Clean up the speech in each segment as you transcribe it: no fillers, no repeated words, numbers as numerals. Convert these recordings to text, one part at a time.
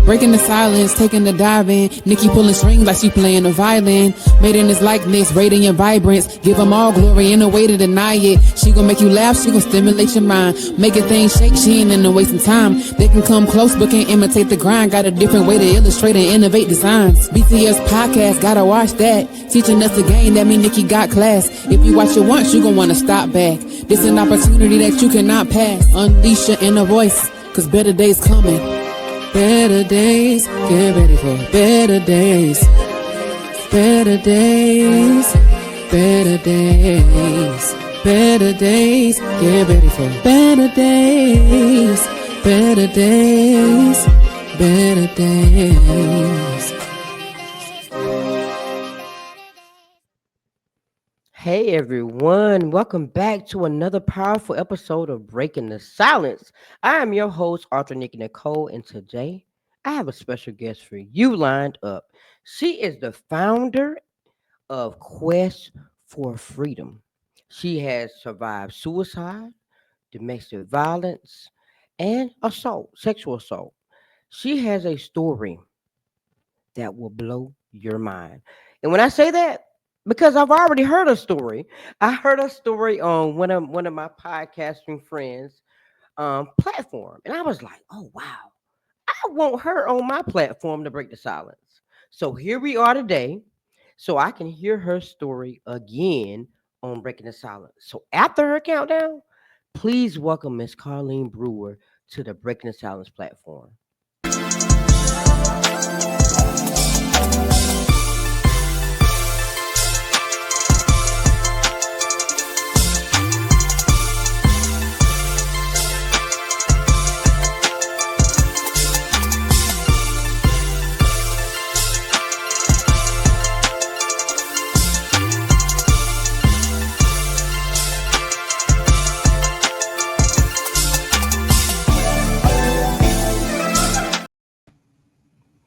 Breaking the silence, taking the dive in. Nikki pulling strings like she playing the violin. Made in his likeness, radiant vibrance. Give him all glory, ain't no way to deny it. She gon' make you laugh, she gon' stimulate your mind. Making things shake, she ain't into wasting time. They can come close but can't imitate the grind. Got a different way to illustrate and innovate designs. BTS podcast, gotta watch that. Teaching us the game, that mean Nikki got class. If you watch it once, you gon' wanna stop back. This an opportunity that you cannot pass. Unleash your inner voice, cause better days coming. Better days, get ready for better days. Better days, better days. Better days, get ready for better days. Better days, better days. Hey everyone, welcome back to another powerful episode of Breaking the Silence. I am your host, Arthur Nikki Nicole, and today I have a special guest for you lined up. She is the founder of Quest for Freedom. She has survived suicide, domestic violence, and assault, sexual assault. She has a story that will blow your mind. And when I say that, because I've already heard a story. I heard a story on one of my podcasting friends' platform, and I was like, "Oh wow, I want her on my platform to break the silence." So here we are today, so I can hear her story again on breaking the silence. So after her countdown, please welcome Miss Colene Brewer to the Breaking the Silence platform.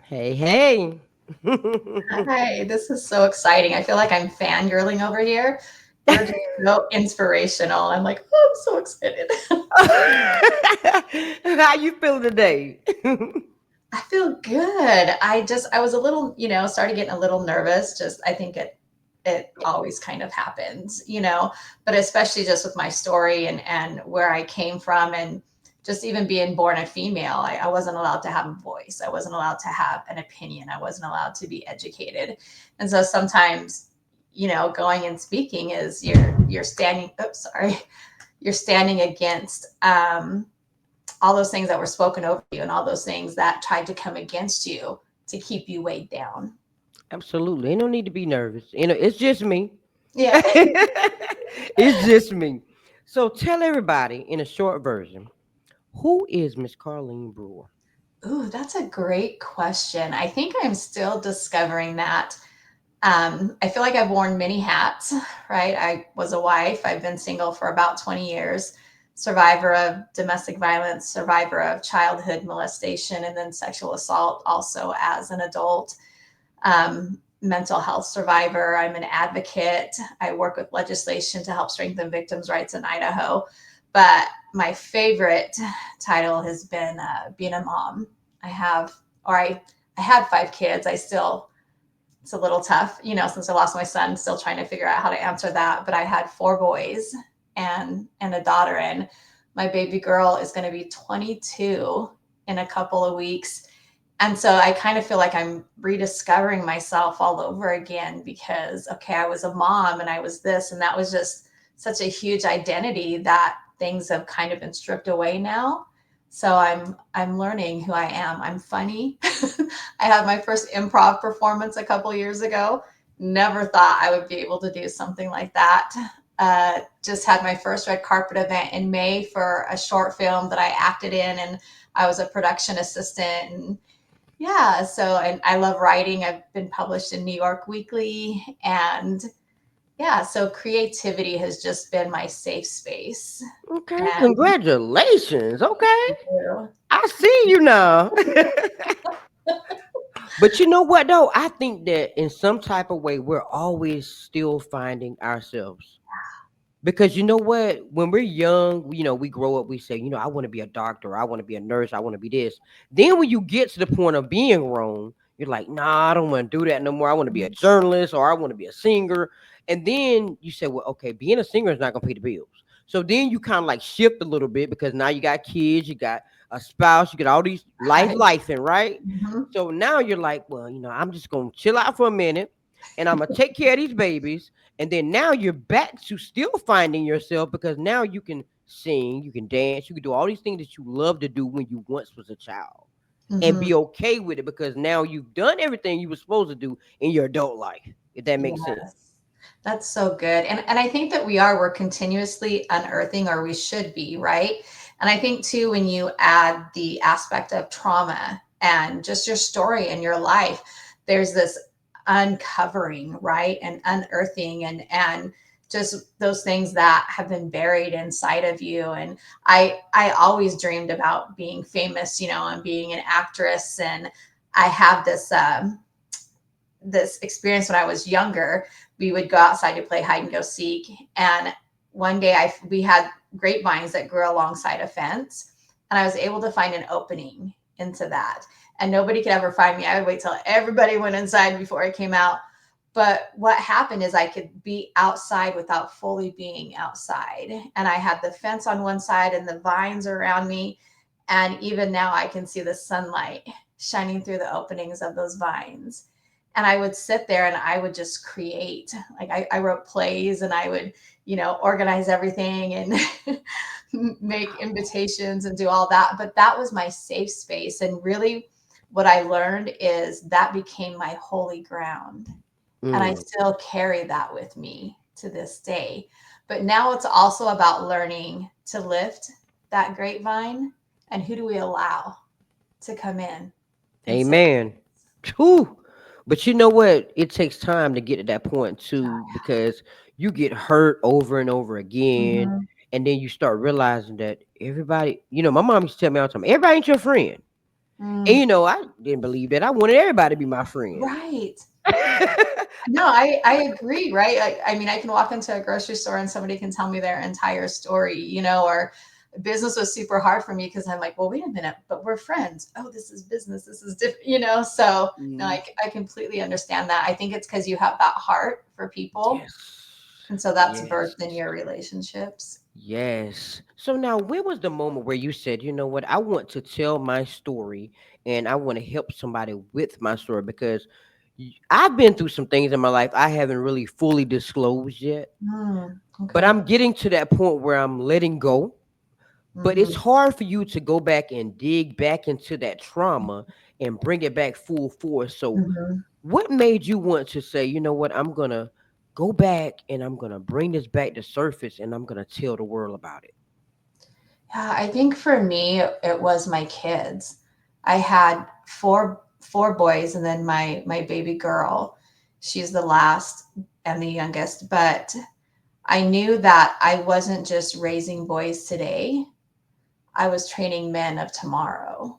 Hey, hey. Hi, this is so exciting. I feel like I'm fangirling over here. You're just so inspirational. I'm like, oh, I'm so excited. How you feeling today? I feel good. I was a little, started getting a little nervous. Just I think it always kind of happens, but especially just with my story and where I came from and just even being born a female, I wasn't allowed to have a voice. I wasn't allowed to have an opinion. I wasn't allowed to be educated. And so sometimes, going and speaking is you're standing, you're standing against all those things that were spoken over you and all those things that tried to come against you to keep you weighed down. Absolutely. Ain't no need to be nervous. It's just me. Yeah. It's just me. So tell everybody in a short version, who is Miss Colene Brewer? Ooh, that's a great question. I think I'm still discovering that. I feel like I've worn many hats, right? I was a wife. I've been single for about 20 years, survivor of domestic violence, survivor of childhood molestation, and then sexual assault also as an adult. Mental health survivor. I'm an advocate. I work with legislation to help strengthen victims' rights in Idaho. But my favorite title has been being a mom. I had 5 kids. It's a little tough, since I lost my son, still trying to figure out how to answer that. But I had 4 boys and a daughter, and my baby girl is going to be 22 in a couple of weeks. And so I kind of feel like I'm rediscovering myself all over again because, okay, I was a mom and I was this, and that was just such a huge identity that things have kind of been stripped away now. So I'm learning who I am. I'm funny. I had my first improv performance a couple years ago. Never thought I would be able to do something like that. Just had my first red carpet event in May for a short film that I acted in, and I was a production assistant. And yeah, and I love writing. I've been published in New York Weekly, and yeah, so creativity has just been my safe space. Okay, And congratulations. Okay, I see you now. But you know what though? I think that in some type of way we're always still finding ourselves. Because you know what? When we're young, we grow up, we say, I want to be a doctor, I want to be a nurse, I want to be this. Then when you get to the point of being grown, you're like, nah, I don't want to do that no more. I want to be a journalist or I want to be a singer. And then you say, well, okay, being a singer is not gonna pay the bills. So then you kind of like shift a little bit because now you got kids, you got a spouse, you got all these Right. life and right. Mhm. So now you're like, well, I'm just gonna chill out for a minute and I'm gonna take care of these babies, and then now you're back to still finding yourself because now you can sing, you can dance, you can do all these things that you love to do when you once was a child and Mhm. be okay with it because now you've done everything you were supposed to do in your adult life, if that makes sense. Yes. That's so good. And I think that we're continuously unearthing, or we should be, right? And I think too, when you add the aspect of trauma and just your story and your life, there's this uncovering, right? And unearthing and just those things that have been buried inside of you. And I always dreamed about being famous, and being an actress. And I have this experience when I was younger. We would go outside to play hide and go seek, and one day we had grapevines that grew alongside a fence, and I was able to find an opening into that. And nobody could ever find me. I would wait till everybody went inside before I came out. But what happened is I could be outside without fully being outside. And I had the fence on one side and the vines around me. And even now I can see the sunlight shining through the openings of those vines. And I would sit there and I would just create. Like I wrote plays, and I would, organize everything and make invitations and do all that. But that was my safe space. And really, what I learned is that became my holy ground. And I Mm, still carry that with me to this day. But now it's also about learning to lift that grapevine, and who do we allow to come in and sit? amen. Whew. But you know what? It takes time to get to that point too, because you get hurt over and over again, Mhm. and then you start realizing that everybody, my mom used to tell me all the time, everybody ain't your friend. And Mm. I didn't believe that. I wanted everybody to be my friend. Right. No, I agree, right? I mean, I can walk into a grocery store and somebody can tell me their entire story, or business was super hard for me because I'm like, well, wait a minute, but we're friends. Oh, this is business. This is different, So no, Mhm. I completely understand that. I think it's because you have that heart for people. Yes. And so that's Yes. birthed in your relationships. Yes. So now, when was the moment where you said, you know what, I want to tell my story and I want to help somebody with my story? Because I've been through some things in my life I haven't really fully disclosed yet, but Okay. I'm getting to that point where I'm letting go. But it's Hmm. hard for you to go back and dig back into that trauma and bring it back full force. So, Hmm. what made you want to say, you know what, I'm going to go back and I'm going to bring this back to surface and I'm going to tell the world about it? Yeah, I think for me, it was my kids. I had four boys, and then my baby girl. She's the last and the youngest, but I knew that I wasn't just raising boys today. I was training men of tomorrow.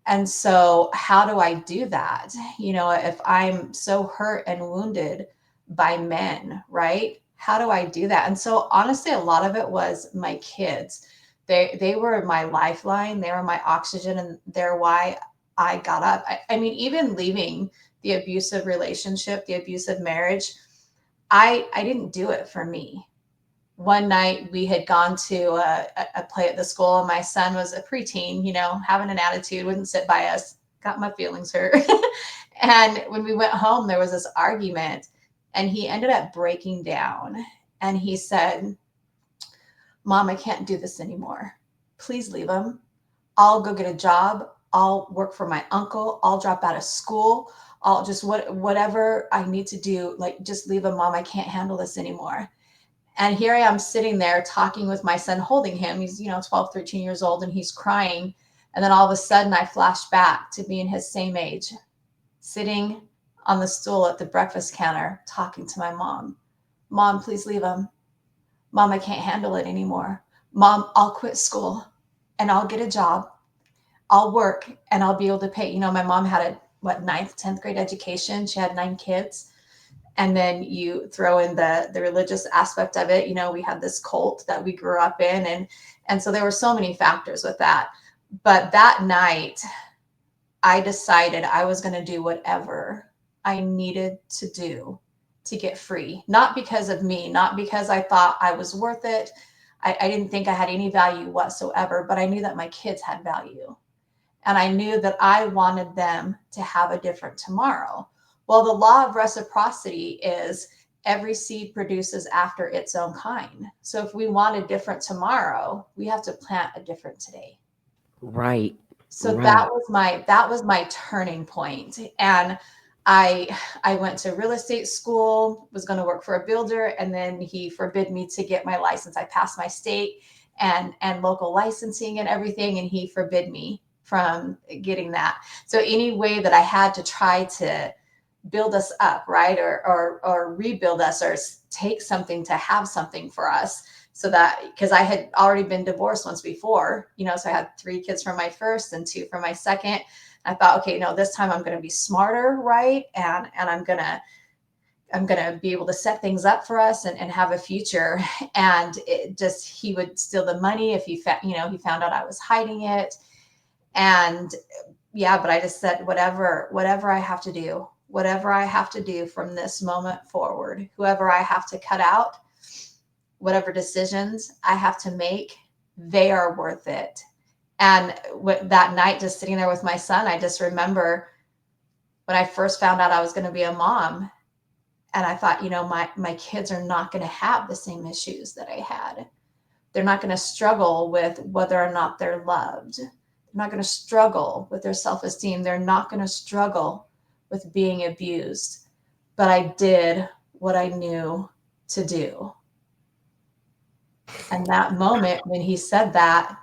And so, how do I do that? If I'm so hurt and wounded by men, right? How do I do that? And so, honestly, a lot of it was my kids. They were my lifeline. They were my oxygen, and they're why I got up. I mean, even leaving the abusive relationship, the abusive marriage, I didn't do it for me. One night we had gone to a play at the school, and my son was a preteen, having an attitude, wouldn't sit by us, got my feelings hurt. And when we went home, there was this argument, and he ended up breaking down. And he said, Mom, I can't do this anymore. Please leave him. I'll go get a job. I'll work for my uncle. I'll drop out of school. I'll just whatever I need to do, like just leave him, Mom. I can't handle this anymore. And here I am sitting there talking with my son, holding him. He's, 12, 13 years old, and he's crying. And then all of a sudden I flash back to being his same age, sitting on the stool at the breakfast counter, talking to my mom. Mom, please leave him. Mom, I can't handle it anymore. Mom, I'll quit school and I'll get a job. I'll work and I'll be able to pay. My mom had a ninth, 10th grade education. She had 9 kids. And then you throw in the religious aspect of it. We had this cult that we grew up in. And so there were so many factors with that. But that night, I decided I was going to do whatever I needed to do to get free. Not because of me, not because I thought I was worth it. I didn't think I had any value whatsoever, but I knew that my kids had value. And I knew that I wanted them to have a different tomorrow. Well, the law of reciprocity is every seed produces after its own kind. So if we want a different tomorrow, we have to plant a different today. Right. So Right. that was my turning point. And I went to real estate school, was going to work for a builder, and then he forbid me to get my license. I passed my state and local licensing and everything, and he forbid me from getting that. So any way that I had to try to build us up, right, or rebuild us, or take something to have something for us, so that, because I had already been divorced once before, so I had 3 kids from my first and 2 from my second. I thought, okay, no, this time I'm going to be smarter, right, and I'm gonna be able to set things up for us and have a future. And he would steal the money if he found out I was hiding it. And yeah, but I just said, whatever I have to do, from this moment forward, whoever I have to cut out, whatever decisions I have to make, they are worth it. And that night, just sitting there with my son, I just remember when I first found out I was going to be a mom, and I thought, my kids are not going to have the same issues that I had. They're not going to struggle with whether or not they're loved. They're not going to struggle with their self-esteem. They're not going to struggle with being abused. But I did what I knew to do. And that moment when he said that,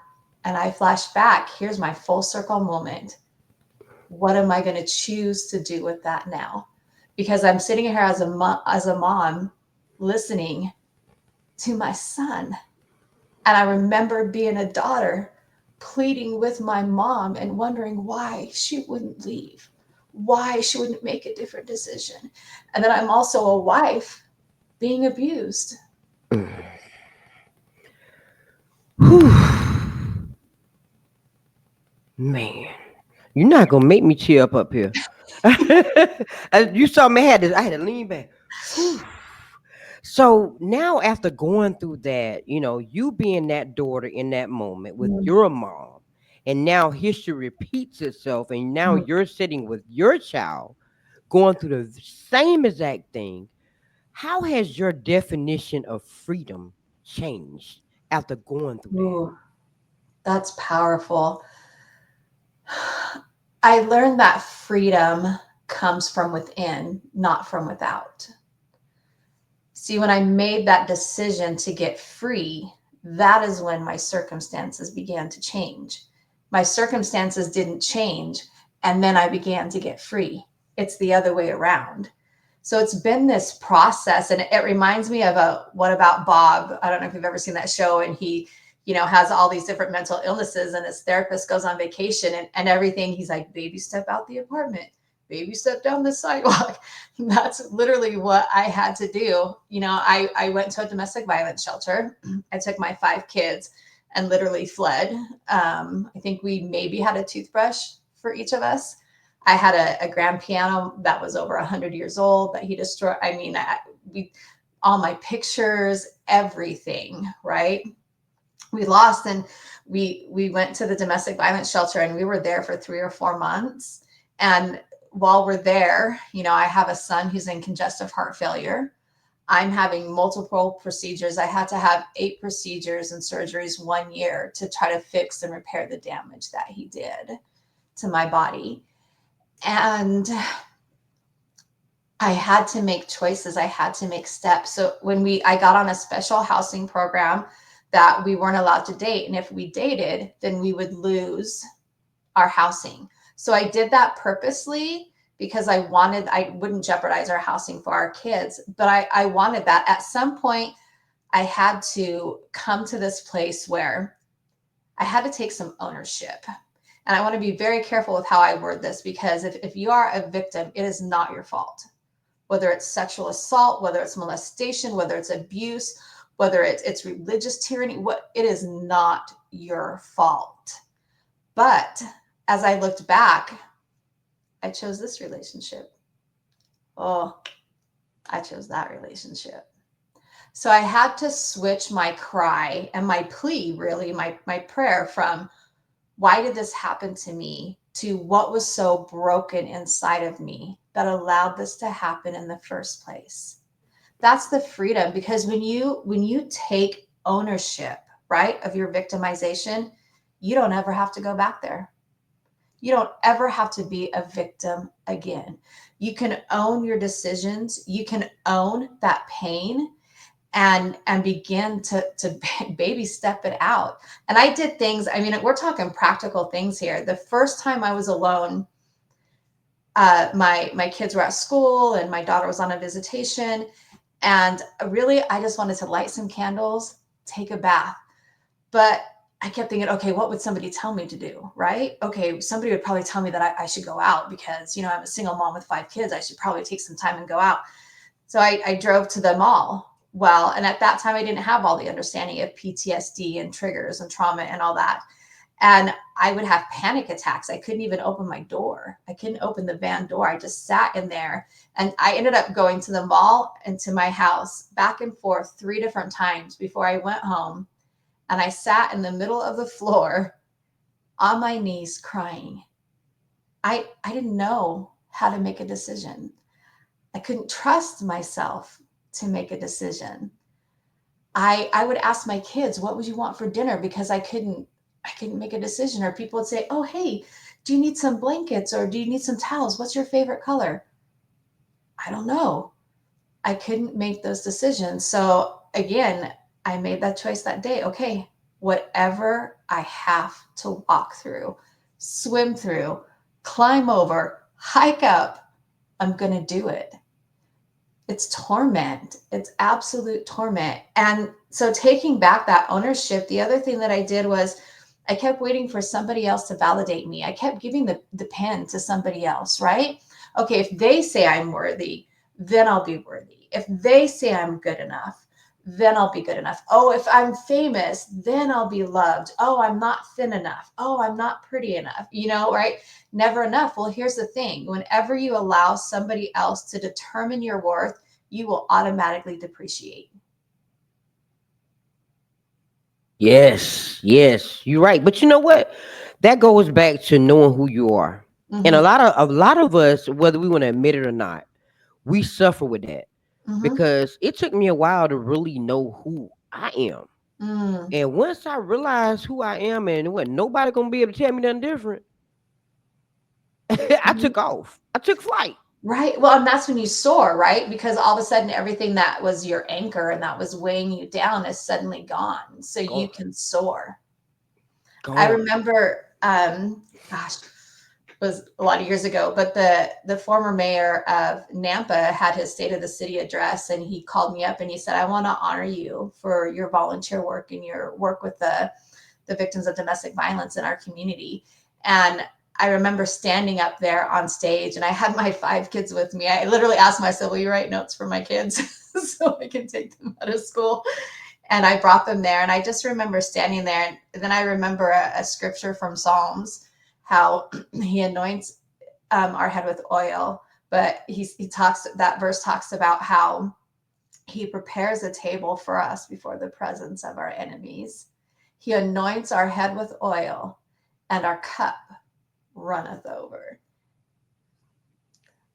and I flashed back, here's my full circle moment. What am I going to choose to do with that now? Because I'm sitting here as a mom listening to my son. And I remember being a daughter pleading with my mom and wondering why she wouldn't leave, why she wouldn't make a different decision. And then I'm also a wife being abused. Man, you're not gonna make me cheer up here. You saw me, I had to lean back. Whew. So now, after going through that, you being that daughter in that moment with Mhm. your mom, and now history repeats itself, and now you're sitting with your child going through the same exact thing. How has your definition of freedom changed after going through that? Ooh, that's powerful. I learned that freedom comes from within, not from without. See, when I made that decision to get free, that is when my circumstances began to change. My circumstances didn't change, and then I began to get free. It's the other way around. So it's been this process, and it reminds me of What About Bob? I don't know if you've ever seen that show, and he, has all these different mental illnesses, and his therapist goes on vacation, and everything. He's like, baby step out the apartment, baby step down the sidewalk. That's literally what I had to do. I went to a domestic violence shelter. I took my 5 kids and literally fled. I think we maybe had a toothbrush for each of us. I had a grand piano that was over 100 years old that he destroyed. I mean, all my pictures, everything, right? We lost, and we went to the domestic violence shelter, and we were there for 3 or 4 months. And while we're there, I have a son who's in congestive heart failure. I'm having multiple procedures. I had to have 8 procedures and surgeries 1 year to try to fix and repair the damage that he did to my body. And I had to make choices. I had to make steps. So when I got on a special housing program that we weren't allowed to date. And if we dated, then we would lose our housing. So I did that purposely because I wouldn't jeopardize our housing for our kids, but I wanted that. At some point, I had to come to this place where I had to take some ownership. And I want to be very careful with how I word this, because if you are a victim, it is not your fault. whether it's sexual assault, whether it's molestation, whether it's abuse, whether it's religious tyranny, what it is not your fault. But as I looked back, I chose this relationship. Oh, I chose that relationship. So I had to switch my cry and my plea, really, my prayer from why did this happen to me to what was so broken inside of me that allowed this to happen in the first place. That's the freedom, because when you take ownership, right, of your victimization, you don't ever have to go back there. You don't ever have to be a victim again. You can own your decisions. You can own that pain and begin to baby step it out. And I did things, I mean, we're talking practical things here. The first time I was alone, my kids were at school and my daughter was on a visitation. And really, I just wanted to light some candles, take a bath. But I kept thinking, okay, what would somebody tell me to do? Right? Okay, somebody would probably tell me that I should go out because, I'm a single mom with 5 kids. I should probably take some time and go out. So I drove to the mall. Well, and at that time, I didn't have all the understanding of PTSD and triggers and trauma and all that. And I would have panic attacks. I couldn't even open my door. I couldn't open the van door. I just sat in there. And I ended up going to the mall and to my house back and forth 3 different times before I went home. And I sat in the middle of the floor on my knees crying. I didn't know how to make a decision. I couldn't trust myself to make a decision. I would ask my kids, what would you want for dinner? Because I couldn't make a decision. Or people would say, oh, hey, do you need some blankets or do you need some towels? What's your favorite color? I don't know. I couldn't make those decisions. So again, I made that choice that day. Okay, whatever I have to walk through, swim through, climb over, hike up, I'm going to do it. It's torment. It's absolute torment. And so taking back that ownership, the other thing that I did was I kept waiting for somebody else to validate me. I kept giving the pen to somebody else, right? Okay, if they say I'm worthy, then I'll be worthy. If they say I'm good enough, then I'll be good enough. Oh, if I'm famous, then I'll be loved. Oh, I'm not thin enough. Oh, I'm not pretty enough, right? Never enough. Well, here's the thing. Whenever you allow somebody else to determine your worth, you will automatically depreciate. Yes, you're right. But you know what? That goes back to knowing who you are. And a Mm-hmm. lot of us, whether we want to admit it or not, we suffer with that Mm-hmm. because it took me a while to really know who I am. Mm. And once I realized who I am and what nobody gonna be able to tell me nothing different, I Mhm. took off. I took flight. Right. Well, and that's when you soar, right? Because all of a sudden, everything that was your anchor and that was weighing you down is suddenly gone. So you Gone. can soar. I Gone. remember, gosh, it was a lot of years ago, but the former mayor of Nampa had his State of the City address, and he called me up and he said, "I want to honor you for your volunteer work and your work with the victims of domestic violence in our community." And I remember standing up there on stage, and I had my 5 kids with me. I literally asked myself, "Will you write notes for my kids so I can take them out of school?" And I brought them there, and I just remember standing there. And then I remember a scripture from Psalms, how he anoints our head with oil, but he talks, that verse talks about how he prepares a table for us before the presence of our enemies. He anoints our head with oil, and our cup runneth over.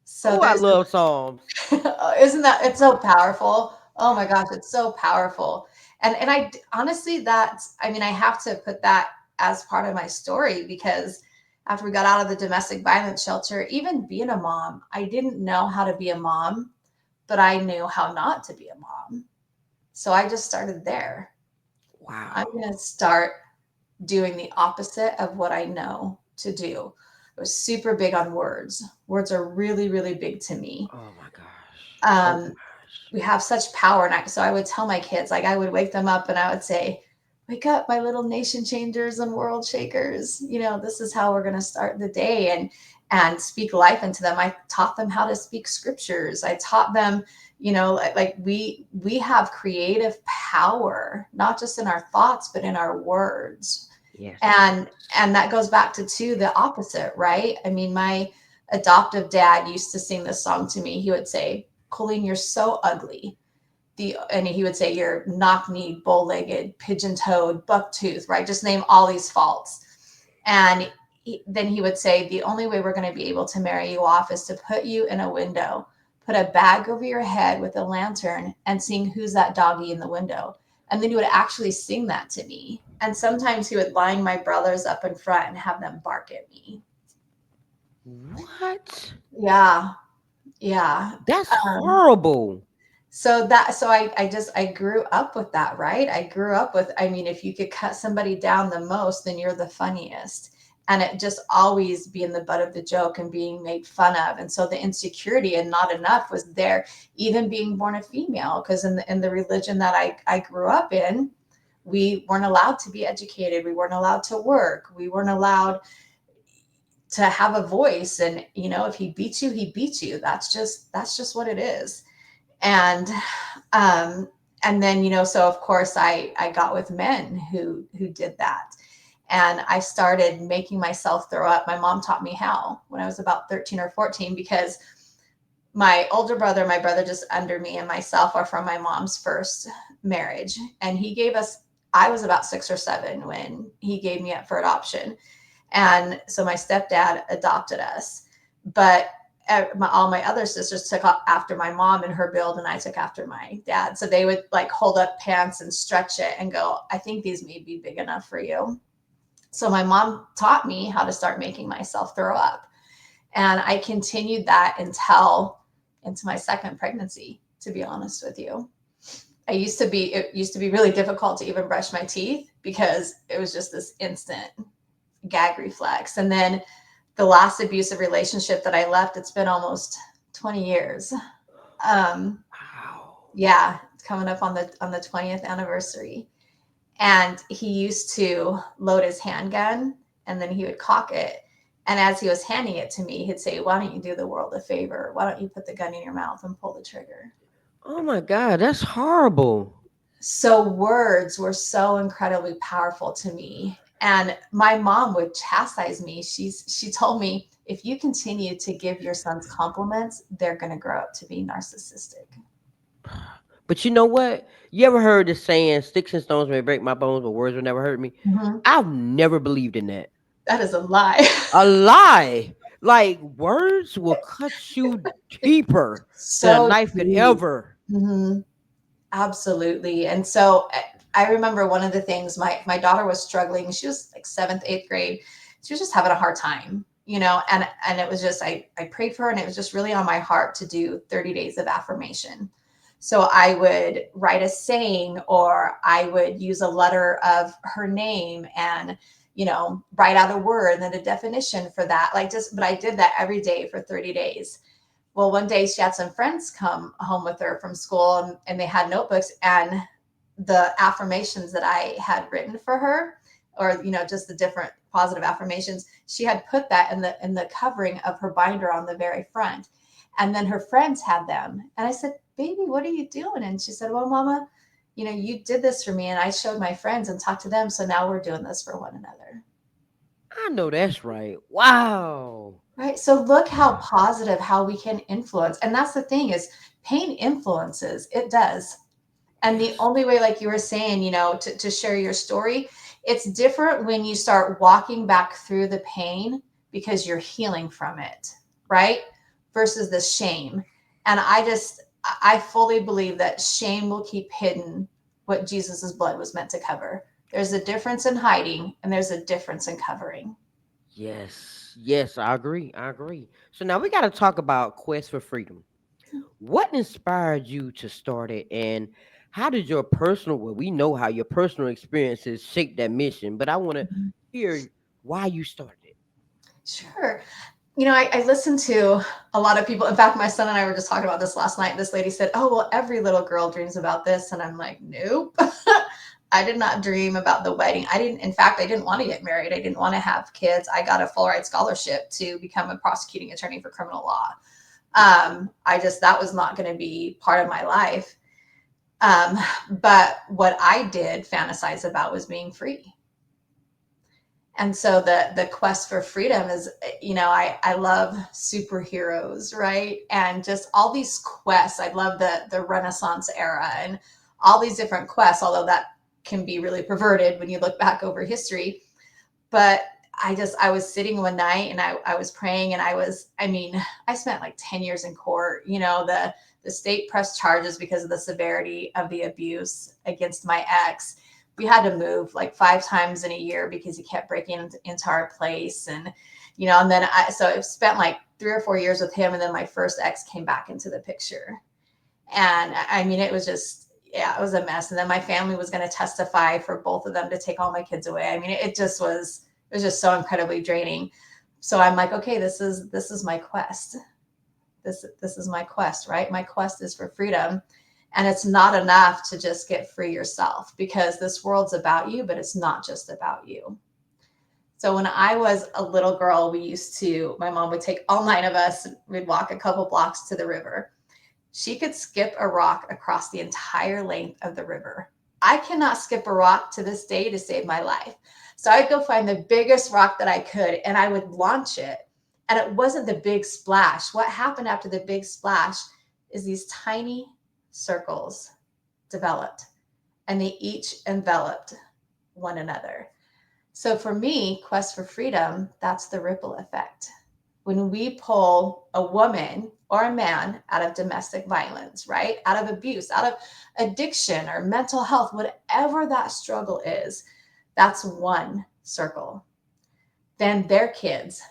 So Oh, I there's love Psalms. isn't that, it's so powerful? Oh my gosh, it's so powerful. And I honestly, that's, I mean, I have to put that as part of my story, because after we got out of the domestic violence shelter, even being a mom, I didn't know how to be a mom, but I knew how not to be a mom. So I just started there. I'm Wow. going to start doing the opposite of what I know to do. I was super big on words. Words are really, really big to me. Oh my gosh. Oh Um, gosh. we have such power. And so I would tell my kids, like I would wake them up and I would say, wake up, my little nation changers and world shakers. This is how we're going to start the day. and speak life into them. I taught them how to speak scriptures. I taught them, like we have creative power, not just in our thoughts, but in our words. Yes. And that goes back to too the opposite, right? I mean, my adoptive dad used to sing this song to me. He would say, Colleen, you're so ugly. And he would say, you're knock-kneed, bow-legged, pigeon-toed, buck-toothed, right? Just name all these faults. And then he would say, the only way we're going to be able to marry you off is to put you in a window, put a bag over your head with a lantern, and sing Who's That Doggy in the Window. And then he would actually sing that to me. And sometimes he would line my brothers up in front and have them bark at me. What? Yeah. Yeah. That's Um, horrible. so I grew up with that, right? I grew up with, I mean, if you could cut somebody down the most, then you're the funniest. And it just always being the butt of the joke and being made fun of. And so the insecurity and not enough was there, even being born a female, because in the religion that I grew up in, we weren't allowed to be educated. We weren't allowed to work. We weren't allowed to have a voice. And, if he beats you, he beats you. That's just what it is. And um and then so of course I got with men who did that, and I started making myself throw up. My mom taught me how when I was about 13 or 14, because my older brother, my brother just under me, and myself are from my mom's first marriage, and he gave us, I was about 6 or 7 when he gave me up for adoption. And so my stepdad adopted us, but all my other sisters took after my mom and her build, and I took after my dad. So they would like hold up pants and stretch it and go, I think these may be big enough for you. So my mom taught me how to start making myself throw up. And I continued that until into my second pregnancy, to be honest with you. It used to be really difficult to even brush my teeth because it was just this instant gag reflex. And then the last abusive relationship that I left, it's been almost 20 years. Wow. Yeah, it's coming up on the 20th anniversary. And he used to load his handgun and then he would cock it. And as he was handing it to me, he'd say, why don't you do the world a favor? Why don't you put the gun in your mouth and pull the trigger? Oh my God, that's horrible. So words were so incredibly powerful to me. And my mom would chastise me. She told me, if you continue to give your sons compliments, they're going to grow up to be narcissistic. But you know what? You ever heard the saying, sticks and stones may break my bones, but words will never hurt me? Mhm. I've never believed in that. That is a lie. A lie. Like words will cut you deeper than a So knife could deep. ever. Mhm. Absolutely. And so I remember one of the things, my daughter was struggling. She was like seventh, eighth grade. She was just having a hard time, and it was just, I prayed for her, and it was just really on my heart to do 30 days of affirmation. So I would write a saying, or I would use a letter of her name and, write out a word and then a definition for that. But I did that every day for 30 days. Well, one day she had some friends come home with her from school, and they had notebooks, and the affirmations that I had written for her, or, just the different positive affirmations, she had put that in the covering of her binder on the very front. And then her friends had them. And I said, baby, what are you doing? And she said, well, mama, you did this for me, and I showed my friends and talked to them. So now we're doing this for one another. I know that's right. Wow. Right. So look how positive, how we can influence. And that's the thing is pain influences. It does. And the Yes. only way, like you were saying, to share your story, it's different when you start walking back through the pain because you're healing from it, right? Versus the shame. And I fully believe that shame will keep hidden what Jesus's blood was meant to cover. There's a difference in hiding, and there's a difference in covering. Yes. Yes, I agree. I agree. So now we got to talk about Quest for Freedom. What inspired you to start it, and how did your personal, well, we know how your personal experiences shaped that mission, but I want to Mhm. hear why you started it. Sure. I listen to a lot of people. In fact, my son and I were just talking about this last night. This lady said, oh, well, every little girl dreams about this. And I'm like, nope. I did not dream about the wedding. In fact, I didn't want to get married. I didn't want to have kids. I got a full ride scholarship to become a prosecuting attorney for criminal law. That was not going to be part of my life. But what I did fantasize about was being free. And so the quest for freedom is, I love superheroes, right? And just all these quests. I love the Renaissance era and all these different quests, although that can be really perverted when you look back over history. But I was sitting one night and I was praying, and I spent like 10 years in court. The state pressed charges because of the severity of the abuse against my ex. We had to move like 5 times in a year because he kept breaking into our place. And then so I spent like 3 or 4 years with him. And then my first ex came back into the picture. And it was just, yeah, it was a mess. And then my family was going to testify for both of them to take all my kids away. It was just so incredibly draining. So I'm like, okay, this is my quest. This is my quest, right? My quest is for freedom. And it's not enough to just get free yourself, because this world's about you, but it's not just about you. So when I was a little girl, my mom would take all 9 of us, we'd walk a couple blocks to the river. She could skip a rock across the entire length of the river. I cannot skip a rock to this day to save my life. So I'd go find the biggest rock that I could, and I would launch it. And it wasn't the big splash. What happened after the big splash is these tiny circles developed, and they each enveloped one another. So for me, quest for freedom, that's the ripple effect. When we pull a woman or a man out of domestic violence, right? Out of abuse, out of addiction or mental health, whatever that struggle is, that's one circle. Then their kids,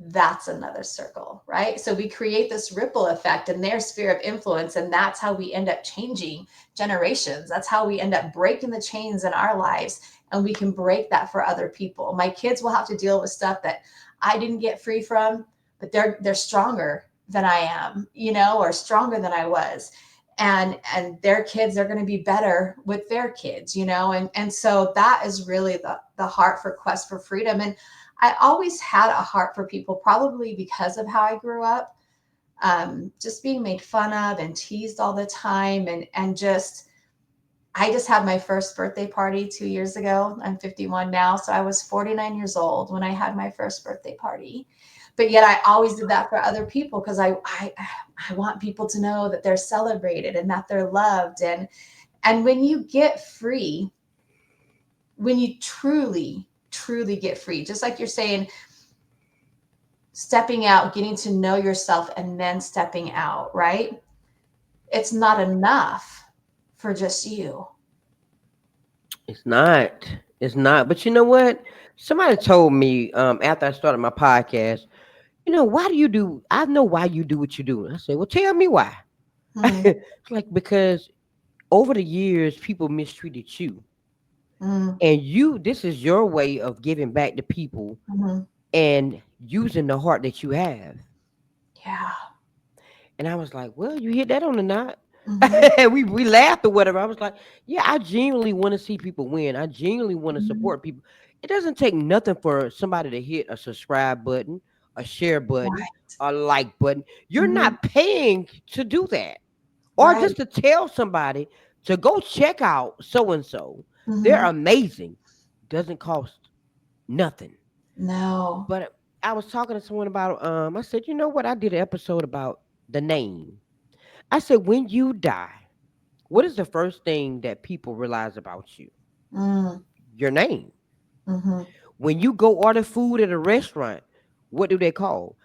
that's another circle, right? So we create this ripple effect in their sphere of influence, and that's how we end up changing generations. That's how we end up breaking the chains in our lives, and we can break that for other people. My kids will have to deal with stuff that I didn't get free from, but they're stronger than I am, or stronger than I was. And their kids are going to be better with their kids, and so that is really the heart for quest for freedom. And I always had a heart for people, probably because of how I grew up, just being made fun of and teased all the time. And I just had my first birthday party 2 years ago. I'm 51 now. So I was 49 years old when I had my first birthday party. But yet I always did that for other people, because I want people to know that they're celebrated and that they're loved. And when you get free, when you truly get free, just like you're saying, stepping out, getting to know yourself, and then stepping out, right? It's not enough for just you. It's not. It's not. But you know what? Somebody told me after I started my podcast, why do you do? I know why you do what you do. And I said, well, tell me why. Mm-hmm. It's like, because over the years, people mistreated you. Mm-hmm. And this is your way of giving back to people Mm-hmm. and using the heart that you have. Yeah. And I was like, well, you hit that on the knot. Mm-hmm. we laughed or whatever. I was like, yeah, I genuinely want to see people win. I genuinely want to Mm-hmm. support people. It doesn't take nothing for somebody to hit a subscribe button, a share button, Right. a like button. You're Mm-hmm. not paying to do that. Or Right. just to tell somebody to go check out so and so. They're Mm-hmm. amazing. Doesn't cost nothing. No. But I was talking to someone about I said, you know what? I did an episode about the name. I said, when you die, what is the first thing that people realize about you? Mm. Your name. Mm-hmm. When you go order food at a restaurant, what do they call?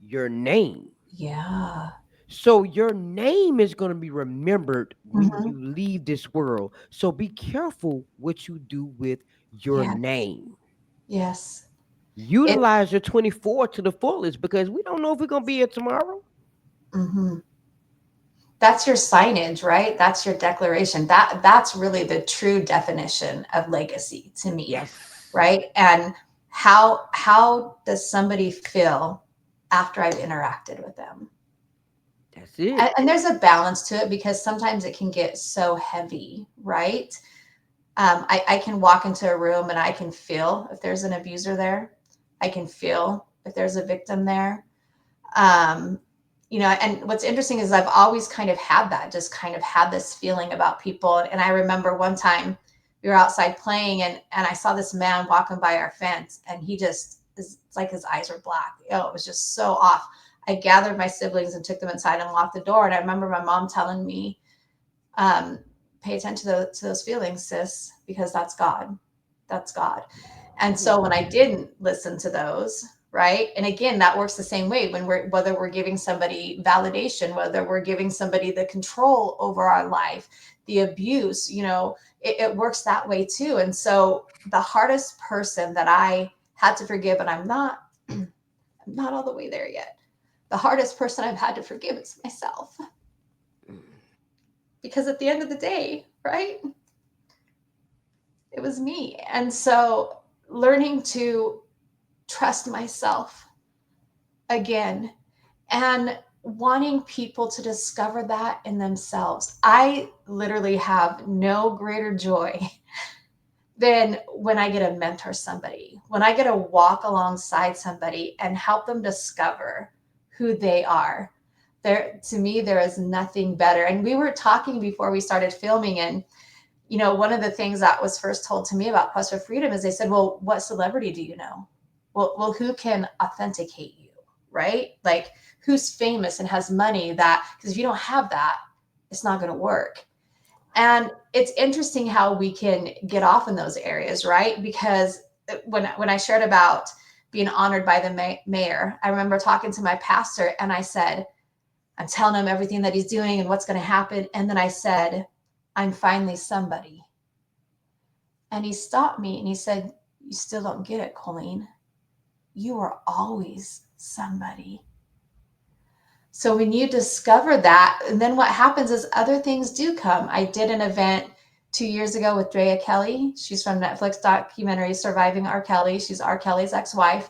Your name. Yeah. So your name is going to be remembered when Mm-hmm. you leave this world. So be careful what you do with your Yeah. name. Yes. It. Utilize your 24 to the fullest, because we don't know if we're going to be here tomorrow. Mm-hmm. That's your signage, right? That's your declaration. That's really the true definition of legacy to me, Yes. right? And how does somebody feel after I've interacted with them? That's it. And there's a balance to it, because sometimes it can get so heavy, right? I can walk into a room and I can feel if there's an abuser there. I can feel if there's a victim there. Um, and what's interesting is I've always kind of had that, just kind of had this feeling about people. And I remember one time we were outside playing and I saw this man walking by our fence and he just is, it's like his eyes were black. Oh, it was just so off. I gathered my siblings and took them inside and locked the door. And I remember my mom telling me, um, pay attention to those feelings, sis, because that's God. That's God. And so when I didn't listen to those, right? And again, that works the same way when whether we're giving somebody validation, whether we're giving somebody the control over our life, the abuse, it works that way too. And so the hardest person that I had to forgive, and I'm not all the way there yet. The hardest person I've had to forgive is myself. Because at the end of the day, right? It was me. And so learning to trust myself again and wanting people to discover that in themselves. I literally have no greater joy than when I get to mentor somebody, when I get to walk alongside somebody and help them discover who they are. To me, there is nothing better. And we were talking before we started filming, and one of the things that was first told to me about Quest for Freedom is they said, well, what celebrity do you know? Well, who can authenticate you, right? Like who's famous and has money because if you don't have that, it's not going to work. And it's interesting how we can get off in those areas, right? Because when I shared about being honored by the mayor, I remember talking to my pastor and I said, I'm telling him everything that he's doing and what's going to happen. And then I said, I'm finally somebody. And he stopped me and he said, you still don't get it, Colene. You are always somebody. So when you discover that, and then what happens is other things do come. I did an event 2 years ago with Drea Kelly. She's from Netflix documentary Surviving R. Kelly. She's R. Kelly's ex-wife.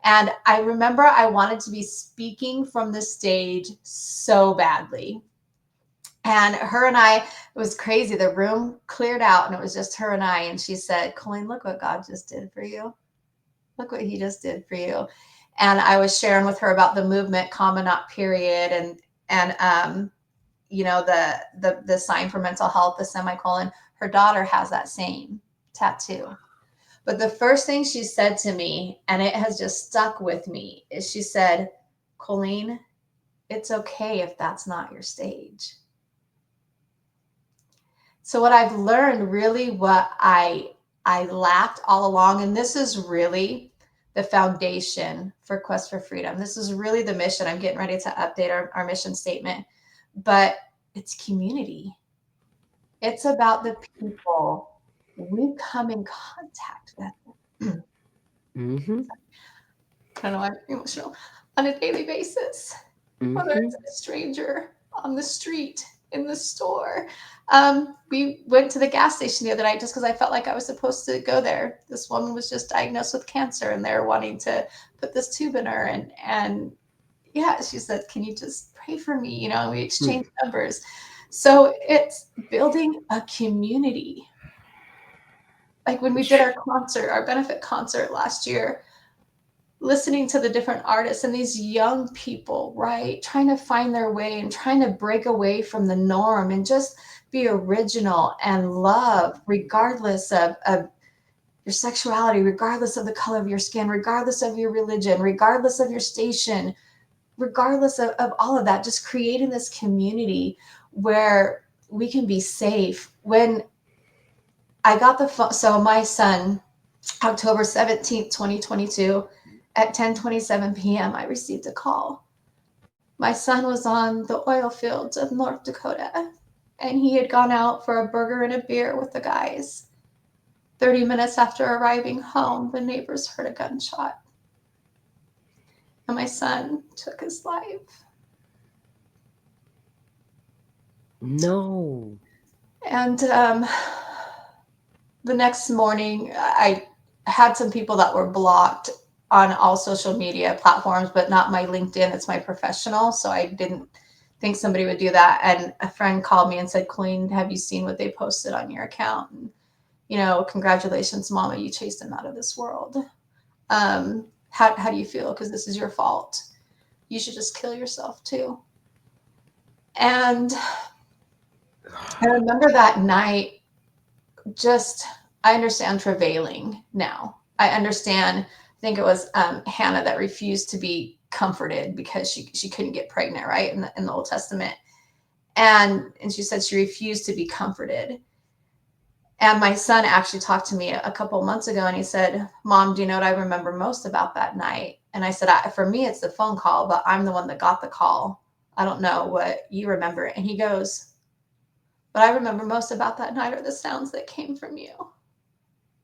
And I remember I wanted to be speaking from the stage so badly. And her and I, it was crazy. The room cleared out and it was just her and I. And she said, Colene, look what God just did for you. Look what he just did for you. And I was sharing with her about the movement, comma, not period. And the sign for mental health, the semicolon. Her daughter has that same tattoo. But the first thing she said to me, and it has just stuck with me, is she said, Colene, it's okay if that's not your stage. So what I've learned, really what I lacked all along, and this is really the foundation for Quest for Freedom. This is really the mission. I'm getting ready to update our mission statement, but it's community. It's about the people we come in contact with. Mm-hmm. I don't know, I'm emotional. On a daily basis, whether it's a stranger on the street, in the store. We went to the gas station the other night just because I felt like I was supposed to go there. This woman was just diagnosed with cancer and they're wanting to put this tube in her. And yeah, she said, can you just pray for me? And we exchanged numbers. So it's building a community. Like when we did our benefit concert last year, listening to the different artists and these young people, right? Trying to find their way and trying to break away from the norm and just be original and love, regardless of your sexuality, regardless of the color of your skin, regardless of your religion, regardless of your station, regardless of all of that, just creating this community where we can be safe. When I got the phone, so my son, October 17th, 2022, at 10:27 p.m., I received a call. My son was on the oil fields of North Dakota, and he had gone out for a burger and a beer with the guys. 30 minutes after arriving home, the neighbors heard a gunshot, and my son took his life. No. And the next morning, I had some people that were blocked on all social media platforms, but not my LinkedIn. It's my professional. So I didn't think somebody would do that. And a friend called me and said, Colene, have you seen what they posted on your account? And Congratulations, mama, you chased him out of this world. How do you feel? Because this is your fault. You should just kill yourself too. And I remember that night, just, I understand travailing now. I understand, I think it was Hannah that refused to be comforted because she couldn't get pregnant, right? In the Old Testament. And she said she refused to be comforted. And my son actually talked to me a couple months ago and he said, Mom, do you know what I remember most about that night? And I said, for me, it's the phone call, but I'm the one that got the call. I don't know what you remember. And he goes, but I remember most about that night are the sounds that came from you.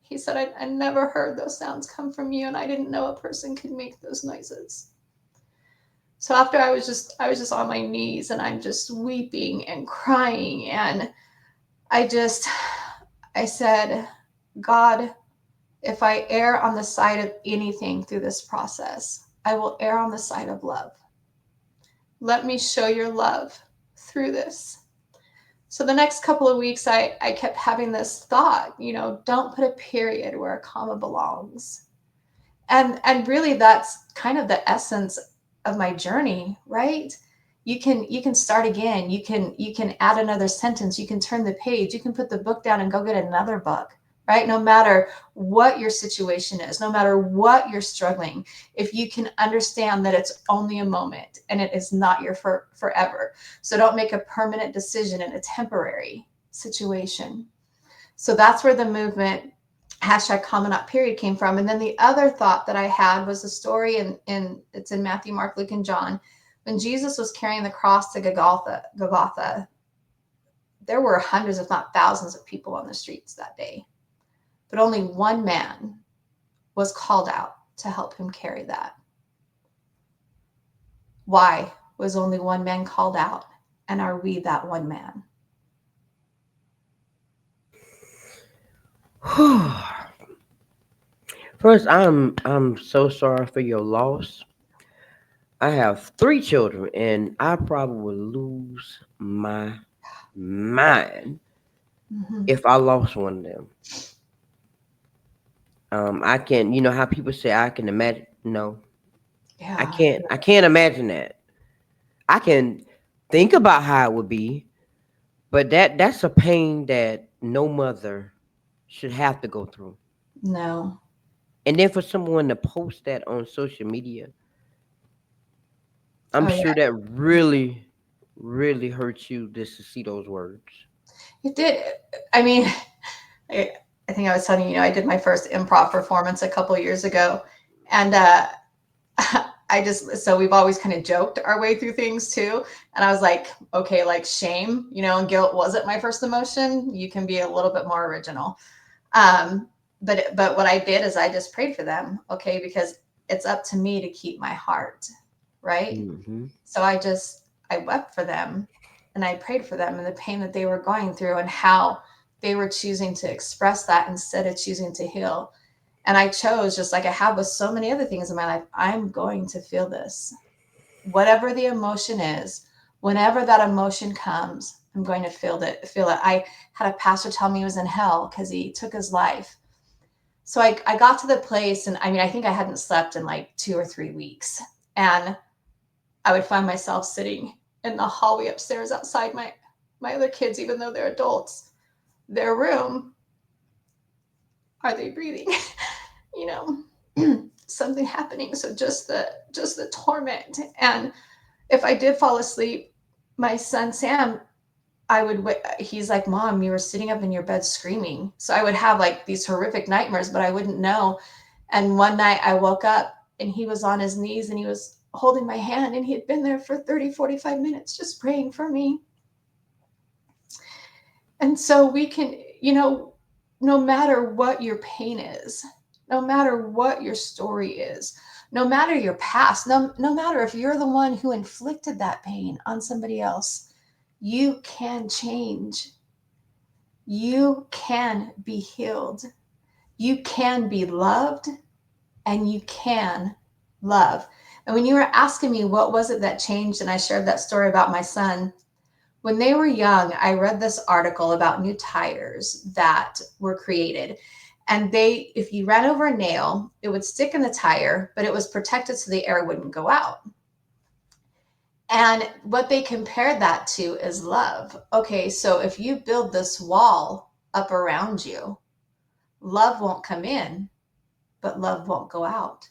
He said, I never heard those sounds come from you, and I didn't know a person could make those noises. So after I was just on my knees and I'm just weeping and crying. And I said, God, if I err on the side of anything through this process, I will err on the side of love. Let me show your love through this. So the next couple of weeks, I kept having this thought, don't put a period where a comma belongs. And really that's kind of the essence of my journey, right? You can start again. You can add another sentence. You can turn the page. You can put the book down and go get another book, right? No matter what your situation is, no matter what you're struggling, if you can understand that it's only a moment and it is not your forever. So don't make a permanent decision in a temporary situation. So that's where the movement #comma not period came from. And then the other thought that I had was a story in it's in Matthew, Mark, Luke, and John. When Jesus was carrying the cross to Golgotha, there were hundreds, if not thousands, of people on the streets that day. But only one man was called out to help him carry that. Why was only one man called out? And are we that one man? First, I'm so sorry for your loss. I have 3 children, and I probably would lose my mind Mm-hmm. if I lost one of them. I can, how people say I can imagine. No, I Yeah. can't. I can't imagine that. I can think about how it would be, but that's a pain that no mother should have to go through. No. And then for someone to post that on social media, I'm Oh, yeah. sure that really, really hurts you just to see those words. It did. I mean, I, I think I was telling you, I did my first improv performance a couple of years ago. And so we've always kind of joked our way through things too. And I was like, okay, like shame, and guilt wasn't my first emotion. You can be a little bit more original. Um, but what I did is I just prayed for them, okay, because it's up to me to keep my heart, right? Hmm. So I wept for them and I prayed for them and the pain that they were going through and how they were choosing to express that instead of choosing to heal. And I chose, just like I have with so many other things in my life, I'm going to feel this. Whatever the emotion is, whenever that emotion comes, I'm going to feel it. I had a pastor tell me he was in hell because he took his life. So I got to the place, and I mean, I think I hadn't slept in like 2 or 3 weeks. And I would find myself sitting in the hallway upstairs outside my other kids, even though they're adults, their room. Are they breathing? you Something happening. So just the torment. And if I did fall asleep, my son Sam, he's like, Mom, you were sitting up in your bed screaming. So I would have like these horrific nightmares, but I wouldn't know. And one night I woke up and he was on his knees and he was holding my hand and he had been there for 30, 45 minutes just praying for me. And so we can, no matter what your pain is, no matter what your story is, no matter your past, no matter if you're the one who inflicted that pain on somebody else, you can change. You can be healed. You can be loved and you can love. And when you were asking me what was it that changed, and I shared that story about my son, When they were young, I read this article about new tires that were created. And if you ran over a nail, it would stick in the tire, but it was protected so the air wouldn't go out. And what they compared that to is love. Okay, so if you build this wall up around you, love won't come in, but love won't go out.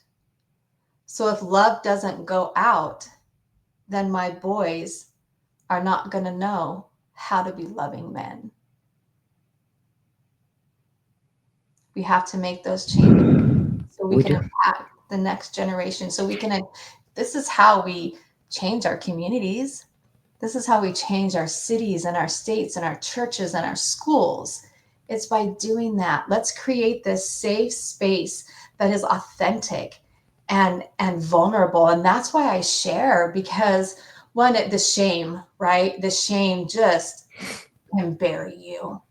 So if love doesn't go out, then my boys are not going to know how to be loving men. We have to make those changes so we We can do. impact the next generation. So we can, this is how we change our communities. This is how we change our cities and our states and our churches and our schools. It's by doing that. Let's create this safe space that is authentic and vulnerable. And that's why I share, because one, the shame, right? The shame just can bury you.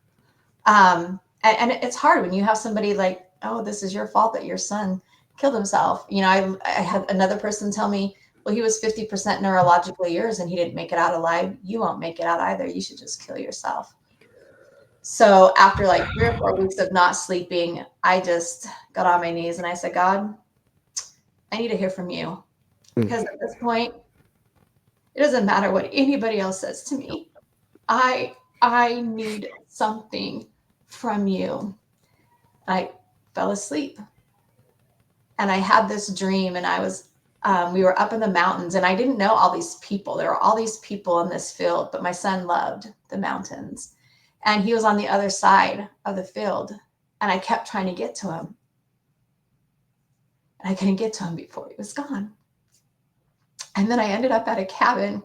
And it's hard when you have somebody like, oh, this is your fault that your son killed himself. I had another person tell me, well, he was 50% neurologically yours and he didn't make it out alive. You won't make it out either. You should just kill yourself. So after like 3 or 4 weeks of not sleeping, I just got on my knees and I said, God, I need to hear from you. Because at this point, it doesn't matter what anybody else says to me. I need something from you. I fell asleep and I had this dream, and we were up in the mountains, and I didn't know all these people. There were all these people in this field, but my son loved the mountains, and he was on the other side of the field, and I kept trying to get to him, and I couldn't get to him before he was gone. And then I ended up at a cabin,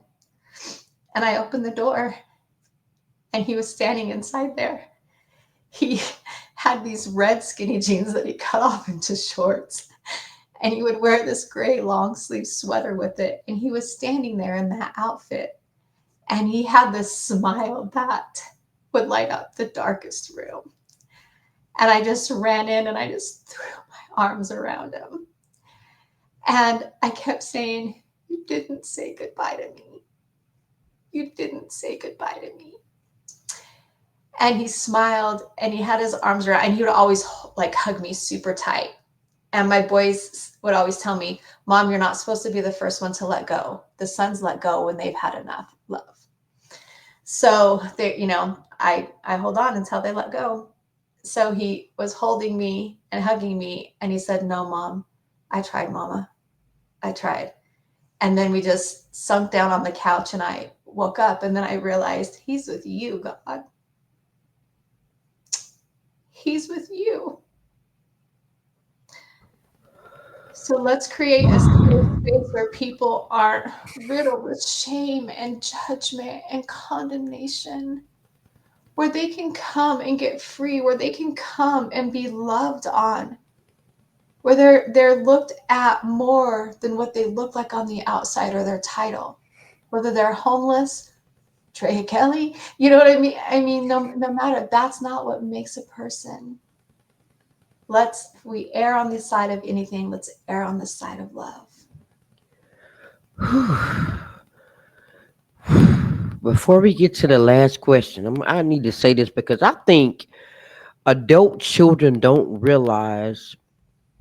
and I opened the door, and he was standing inside there. He had these red skinny jeans that he cut off into shorts. And he would wear this gray long sleeve sweater with it. And he was standing there in that outfit. And he had this smile that would light up the darkest room. And I just ran in and I just threw my arms around him. And I kept saying, you didn't say goodbye to me. You didn't say goodbye to me. And he smiled and he had his arms around, and he would always like hug me super tight. And my boys would always tell me, Mom, you're not supposed to be the first one to let go. The sons let go when they've had enough love. So I hold on until they let go. So he was holding me and hugging me, and he said, no, Mom, I tried, Mama. I tried. And then we just sunk down on the couch, and I woke up, and then I realized he's with you, God. He's with you. So let's create a safe space where people aren't riddled with shame and judgment and condemnation, where they can come and get free, where they can come and be loved on, where they're looked at more than what they look like on the outside or their title, whether they're homeless, Trey Kelly, you know what I mean? I mean, no matter, that's not what makes a person. If we err on the side of anything, let's err on the side of love. Before we get to the last question, I need to say this because I think adult children don't realize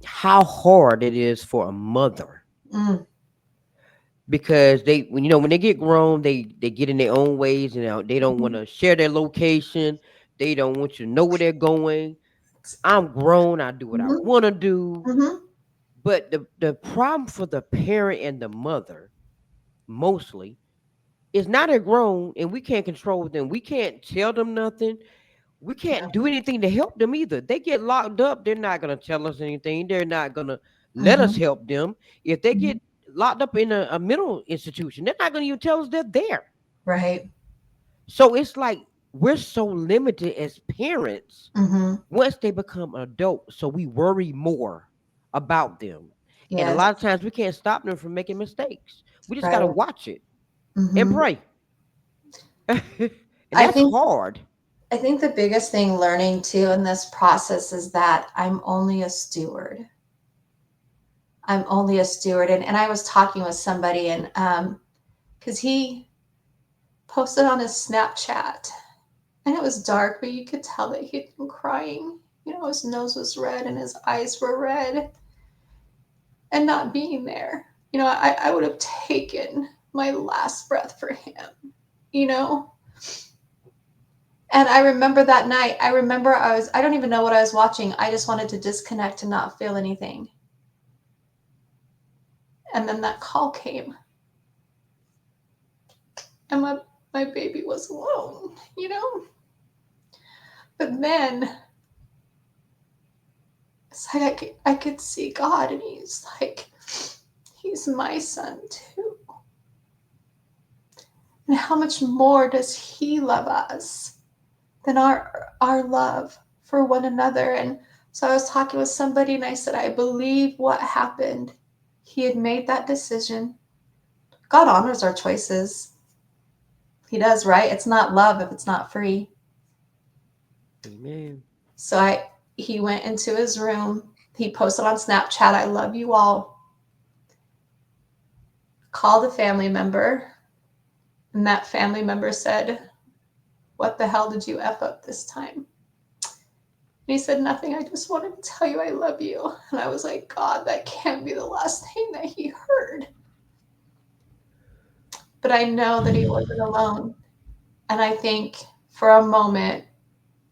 how hard it is for a mother, Mm, because when they get grown, they get in their own ways, and they don't want mhm, to share their location. They don't want you to know where they're going. I'm grown. I do what I mhm, want to do. mhm, But the problem for the parent and the mother mostly is now they're grown and we can't control them. We can't tell them nothing. We can't do anything to help them either. They get locked up, they're not going to tell us anything. They're not going to let us mhm, help them. If they mhm. get locked up in a mental institution, they're not going to even tell us they're there. Right. So it's like we're so limited as parents Mhm. once they become adults. So we worry more about them. And a Yes. lot of times we can't stop them from making mistakes. We just got Right. to watch it and Mhm. pray. And I that's think hard. I think the biggest thing learning too in this process is that I'm only a steward. I'm only a steward. And I was talking with somebody, and because he posted on his Snapchat. And it was dark, but you could tell that he'd been crying. His nose was red and his eyes were red. And not being there, I would have taken my last breath for him. And I remember that night, I don't even know what I was watching. I just wanted to disconnect and not feel anything. And then that call came. And my baby was alone, But then it's like I could see God, and he's like, he's my son too. And how much more does he love us than our love for one another? And so I was talking with somebody, and I said, I believe what happened. He had made that decision. God honors our choices. He does, right? It's not love if it's not free. Amen. So he went into his room. He posted on Snapchat, I love you all. Called a family member. And that family member said, what the hell did you F up this time? And he said, nothing. I just wanted to tell you I love you. And I was like, God, that can't be the last thing that he heard. But I know that he wasn't alone. And I think for a moment,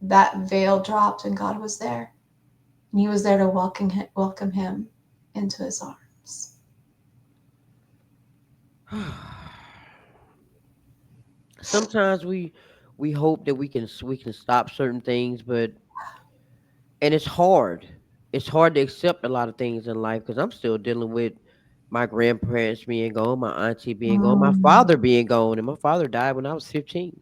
that veil dropped and God was there. And he was there to welcome him into his arms. Sometimes we hope that we can stop certain things, and it's hard. It's hard to accept a lot of things in life, because I'm still dealing with my grandparents being gone, my auntie being gone, my father being gone, and my father died when I was 15.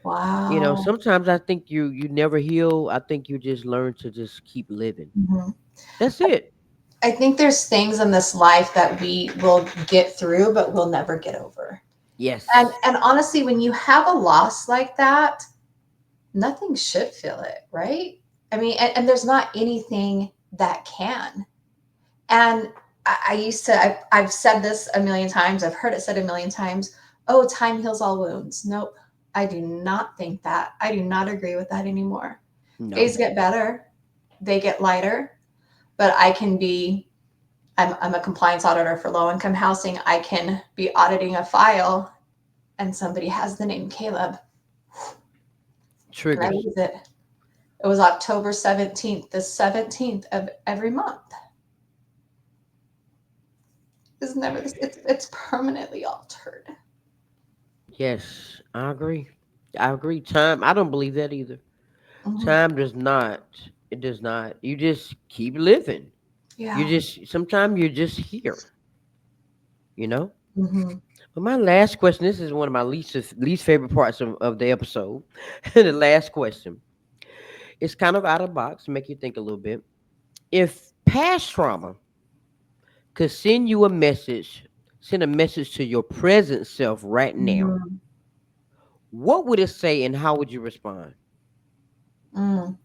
Wow. Sometimes I think you never heal. I think you just learn to just keep living. Mm-hmm. That's it. I think there's things in this life that we will get through, but we'll never get over. Yes. And honestly, when you have a loss like that, nothing should feel it, right? I mean, and there's not anything that can. And I've said this a million times. I've heard it said a million times. Oh, time heals all wounds. Nope. I do not think that. I do not agree with that anymore. No. Days get better. They get lighter. But I'm a compliance auditor for low-income housing. I can be auditing a file and somebody has the name Caleb. Triggers. And I use it. It was October 17th, the 17th of every month. It's permanently altered. Yes, I agree. Time, I don't believe that either. Mm-hmm. Time does not. It does not. You just keep living. Yeah. Sometimes you're just here. Mm-hmm. But my last question, this is one of my least favorite parts of the episode. The last question. It's kind of out of the box to make you think a little bit. If past trauma could send a message to your present self right now, Mm-hmm. what would it say and how would you respond? Mm.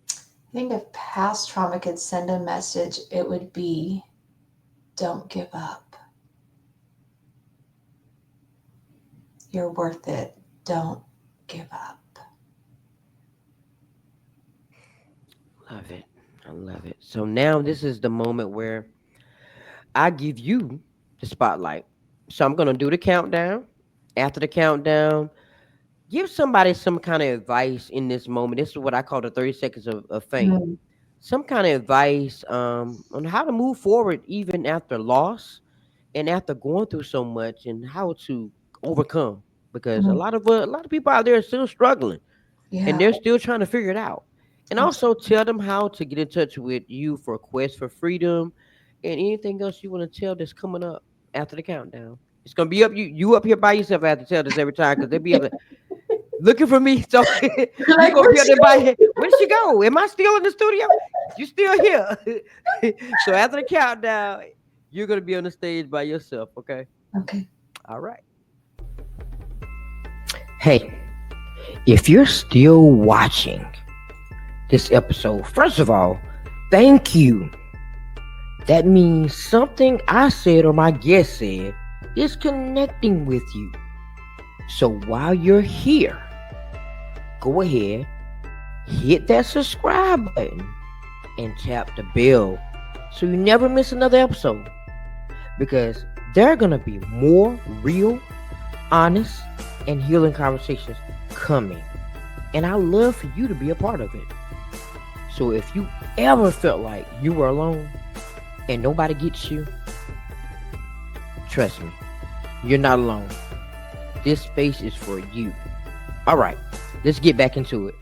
I think if past trauma could send a message, it would be, don't give up. You're worth it. Don't give up. Love it. I love it. So now this is the moment where I give you the spotlight. So I'm going to do the countdown. After the countdown, give somebody some kind of advice in this moment. This is what I call the 30 seconds of fame. Mm. Some kind of advice on how to move forward even after loss and after going through so much, and how to overcome, because a Mm. lot of people out there are still struggling and Yeah, they're still trying to figure it out. And also absolutely. tell them how to get in touch with you for Quest for Freedom and anything else you want to tell that's coming up after the countdown. It's gonna be up you up here by yourself. I have to tell this every time because they be up there looking for me. So You're you like, gonna where'd be up she there by go? here. Where did she go? Am I still in the studio? You still here? So after the countdown, you're gonna be on the stage by yourself. Okay. Okay. All right. Hey, if you're still watching this episode, first of all, thank you. That means something I said or my guest said is connecting with you. So while you're here, go ahead, hit that subscribe button and tap the bell so you never miss another episode. Because there are going to be more real, honest, and healing conversations coming. And I love for you to be a part of it. So if you ever felt like you were alone and nobody gets you, trust me, you're not alone. This space is for you. All right, let's get back into it.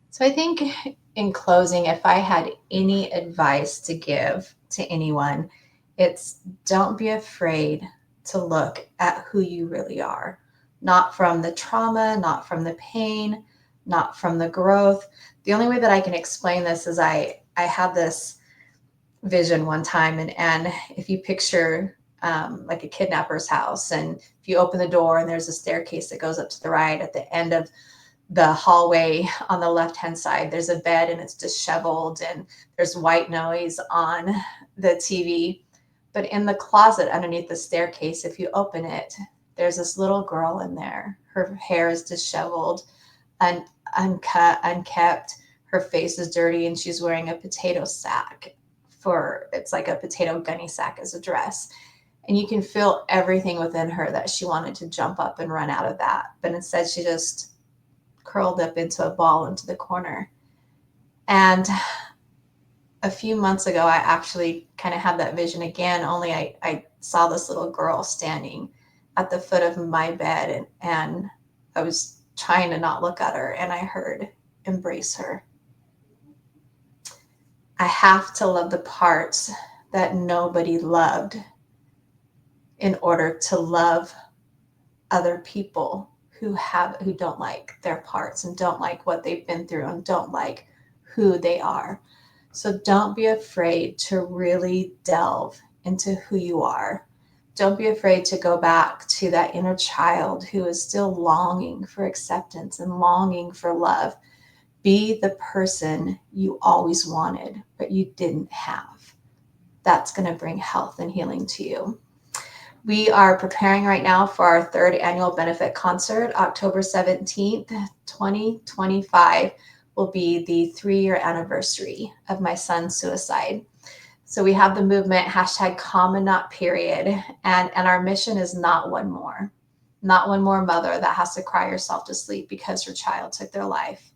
So I think in closing, if I had any advice to give to anyone, it's don't be afraid to look at who you really are, not from the trauma, not from the pain, not from the growth. The only way that I can explain this is I had this vision one time, and if you picture like a kidnapper's house, and if you open the door and there's a staircase that goes up to the right, at the end of the hallway on the left hand side, there's a bed and it's disheveled, and there's white noise on the TV. But in the closet underneath the staircase, if you open it, there's this little girl in there. Her hair is disheveled, uncut, unkept. Her face is dirty, and she's wearing a potato sack. For it's like a potato gunny sack as a dress. And you can feel everything within her that she wanted to jump up and run out of that. But instead, she just curled up into a ball into the corner. And a few months ago, I actually kind of had that vision again, only I saw this little girl standing at the foot of my bed, and I was trying to not look at her, and I heard, embrace her. I have to love the parts that nobody loved in order to love other people who don't like their parts and don't like what they've been through and don't like who they are. So don't be afraid to really delve into who you are. Don't be afraid to go back to that inner child who is still longing for acceptance and longing for love. Be the person you always wanted, but you didn't have. That's going to bring health and healing to you. We are preparing right now for our third annual benefit concert. October 17th, 2025 will be the 3-year anniversary of my son's suicide. So we have the movement hashtag comma not period. And our mission is not one more mother that has to cry herself to sleep because her child took their life.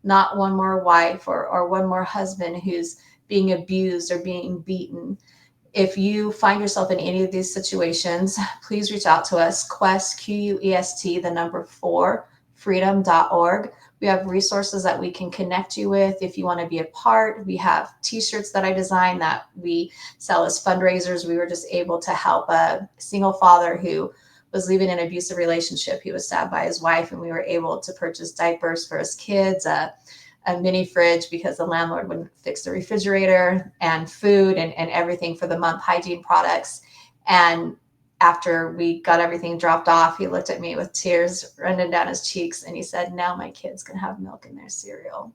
Not one more wife or one more husband who's being abused or being beaten. If you find yourself in any of these situations, please reach out to us. Quest, QUEST, the number 4, freedom.org. We have resources that we can connect you with if you want to be a part. We have t-shirts that I designed that we sell as fundraisers. We were just able to help a single father who was leaving an abusive relationship. He was stabbed by his wife, and we were able to purchase diapers for his kids, a mini fridge because the landlord wouldn't fix the refrigerator, and food and everything for the month, hygiene products. And after we got everything dropped off, he looked at me with tears running down his cheeks, and he said, now my kids can have milk in their cereal.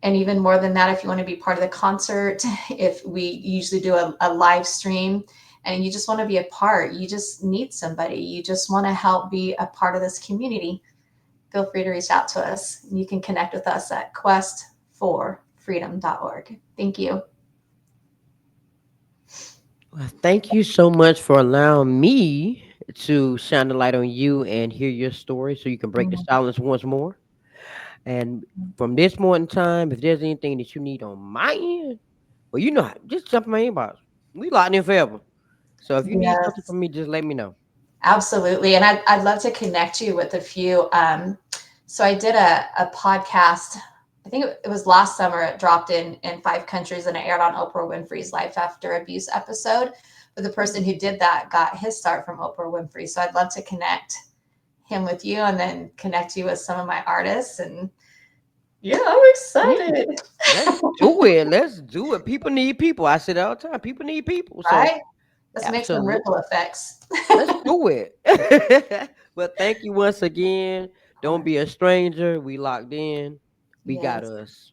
And even more than that, if you want to be part of the concert, if we usually do a live stream and you just want to be a part, you just need somebody, you just want to help be a part of this community, feel free to reach out to us. You can connect with us at quest4freedom.org. Thank you. Well, thank you so much for allowing me to shine the light on you and hear your story so you can break the silence once more. And from this moment in time, if there's anything that you need on my end, well, you know, just jump in my inbox. We locked in forever. So if you need something Yes, from me, just let me know. absolutely. And I'd love to connect you with a few. So I did a podcast I think it was last summer. It dropped in 5 countries and it aired on Oprah Winfrey's Life After Abuse episode. But the person who did that got his start from Oprah Winfrey. So I'd love to connect him with you and then connect you with some of my artists. And yeah, I'm excited. Let's do it. Let's do it. People need people. I say that all the time. People need people. So Right? Let's make some ripple effects. let's do it. Well, thank you once again. Don't be a stranger. We locked in. We got Yes. us.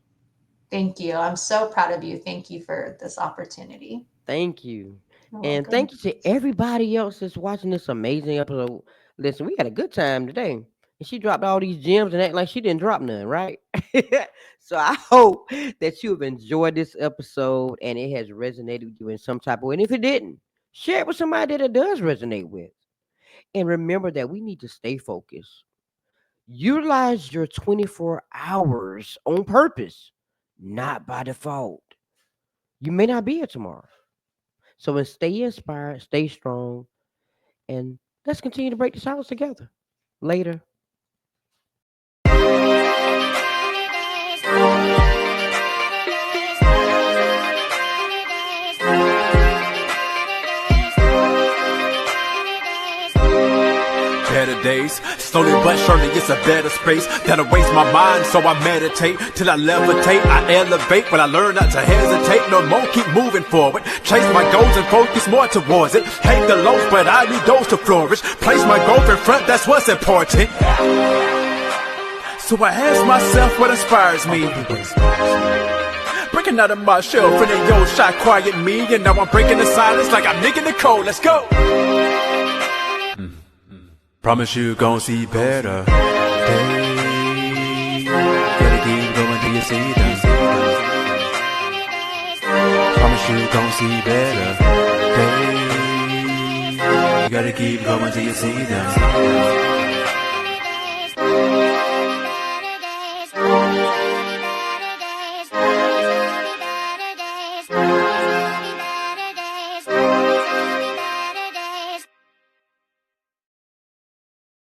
Thank you. I'm so proud of you. Thank you for this opportunity. Thank you. You're And welcome. thank you to everybody else that's watching this amazing episode. Listen, we had a good time today. And she dropped all these gems and act like she didn't drop none, right? So I hope that you have enjoyed this episode and it has resonated with you in some type of way. And if it didn't, share it with somebody that it does resonate with. And remember that we need to stay focused. Utilize your 24 hours on purpose, not by default. You may not be here tomorrow. So stay inspired, stay strong, and let's continue to break the silence together. Later. Better days, slowly but surely it's a better space that'll waste my mind, so I meditate till I levitate, I elevate when I learn not to hesitate no more, keep moving forward, chase my goals and focus more towards it, hate the lows but I need those to flourish, place my goals in front, that's what's important. So I ask myself what inspires me, breaking out of my shell, feeling yo shot quiet me, and now I'm breaking the silence like I'm Nick in the cold, let's go. Promise you gon' see better days. Gotta keep going till you see them. Promise you gon' see better days. You gotta keep going till you see them.